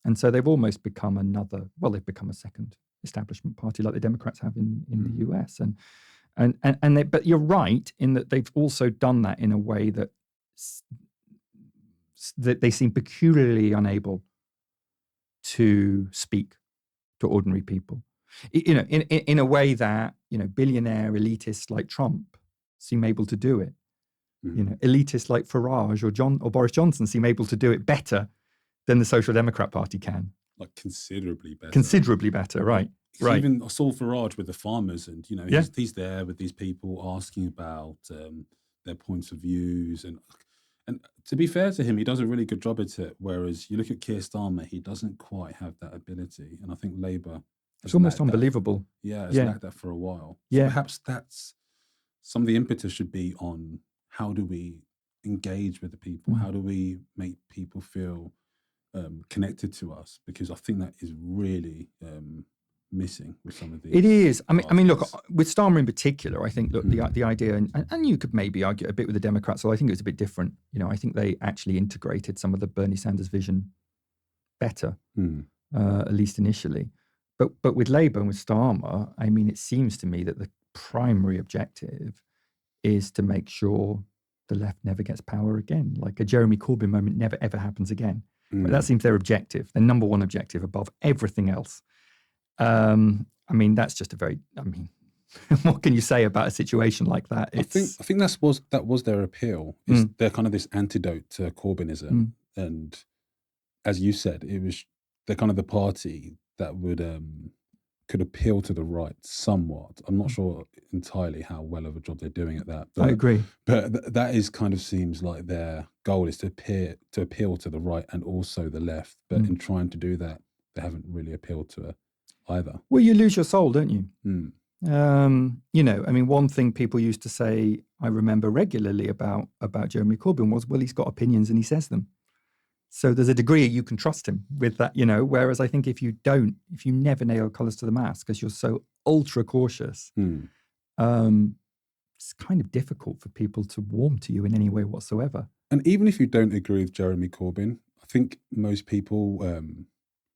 And so they've almost become they've become a second establishment party like the Democrats have in the US. But you're right in that they've also done that in a way that they seem peculiarly unable to speak to ordinary people. In a way that, billionaire elitists like Trump seem able to do it. Elitists like Farage or Boris Johnson seem able to do it better than the Social Democrat Party can. Like considerably better. Considerably better, right. Right. Even I saw Farage with the farmers, and he's there with these people asking about their points of views, and to be fair to him, he does a really good job at it. Whereas you look at Keir Starmer, he doesn't quite have that ability, and I think Labour, it's almost unbelievable. It's lacked that for a while. So perhaps that's some of the impetus should be on how do we engage with the people, how do we make people feel connected to us, because I think that is really missing with some of these. It is. I mean, look, with Starmer in particular, I think, look, the idea, and you could maybe argue a bit with the Democrats, so I think it was a bit different. I think they actually integrated some of the Bernie Sanders vision better, at least initially. But with Labour and with Starmer, I mean, it seems to me that the primary objective is to make sure the left never gets power again. Like a Jeremy Corbyn moment never, ever happens again. But that seems their objective, their number one objective above everything else. I mean, that's just what can you say about a situation like that? I think that was their appeal. They're kind of this antidote to Corbynism. And as you said, they're kind of the party that could appeal to the right somewhat. I'm not sure entirely how well of a job they're doing at that. But, I agree. But that is kind of seems like their goal is to appeal to the right and also the left. But in trying to do that, they haven't really appealed to either. Well, you lose your soul, don't you? I mean, one thing people used to say, I remember regularly about Jeremy Corbyn was, well, he's got opinions and he says them. So there's a degree you can trust him with that, whereas I think if you never nail colours to the mast because you're so ultra cautious, it's kind of difficult for people to warm to you in any way whatsoever. And even if you don't agree with Jeremy Corbyn, I think most people,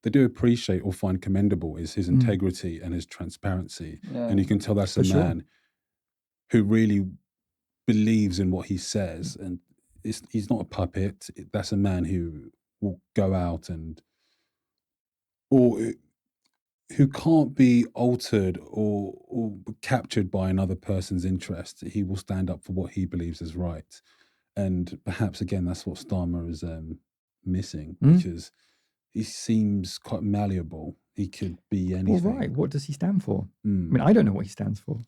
they do appreciate or find commendable is his integrity and his transparency. Yeah. And you can tell that's a man who really believes in what he says, and he's not a puppet. That's a man who will go out or who can't be altered or captured by another person's interest. He will stand up for what he believes is right. And perhaps, again, that's what Starmer is missing, because he seems quite malleable. He could be anything. Well, right. What does he stand for? I mean, I don't know what he stands for.